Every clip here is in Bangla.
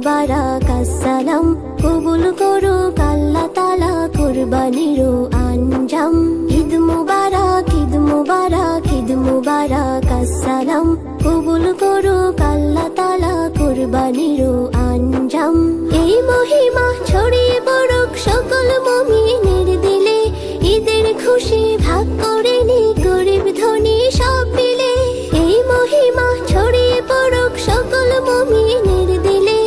মুবারক আসসালাম, কবুল করুক আল্লাহ তাআলা কুরবানির আঞ্জাম। ঈদ মুবারক, ঈদ মুবারক, ঈদ মুবারক আসসালাম, কবুল করুক আল্লাহ তাআলা কুরবানির আঞ্জাম। এই মহিমা ছড়িয়ে পড়ুক সকল মুমিনের দিলে, ঈদের খুশি ভাগ করে নি গরিব ধনী সব মিলে। এই মহিমা ছড়িয়ে পড়ুক সকল মুমিনের দিলে,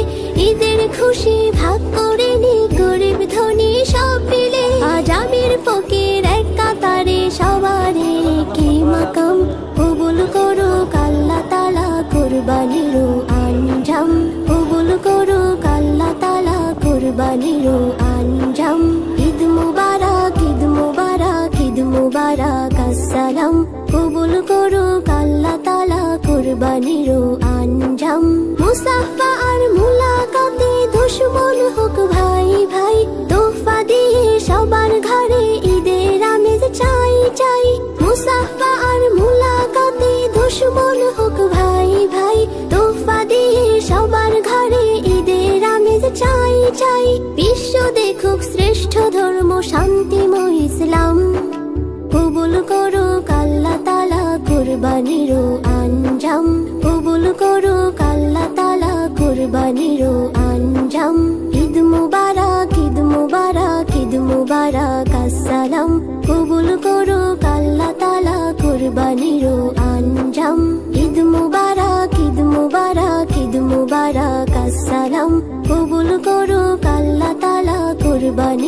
ঈদের খুশি ভাগ করে নি গরিব ধনী সব মিলে। আজ আমির ফকির এক কাতারে সবারে কি মাকাম, কবুল করুক আল্লাহ তাআলা কুরবানির আঞ্জাম, কবুল করুক আল্লাহ তাআলা কুরবানির আঞ্জাম। ঈদ মুবারক, ঈদ মুবারক, ঈদ মুবারক আসসালাম, কবুল করুক আল্লাহ তাআলা কুরবানির আঞ্জাম। মুসাফা আর মুলাকাতে দুশমন হোক ভাই ভাই, তোহফা দিয়ে সবার ঘরে ঈদের আমেজ চাই চাই। মুসাফা আর মুলাকাতে দুশমন হোক ভাই ভাই, তোহফা দিয়ে সবার ঘরে ঈদের আমেজ চাই চাই। বিশ্ব দেখুক শ্রেষ্ঠ ধর্ম শান্তিময় ইসলাম, কবুল করুক আল্লাহ তাআলা কুরবানির আঞ্জাম, কবুল করুক আল্লাহ তাআলা কুরবানির আঞ্জাম। ঈদ মুবারক, ঈদ মুবারক, ঈদ মুবারক আসসালাম, কবুল করুক আল্লাহ তাআলা কুরবানির আঞ্জাম। ঈদ মুবারক, ঈদ মুবারক, ঈদ মুবারক আসসালাম, কবুল করুক আল্লাহ তাআলা কুরবানির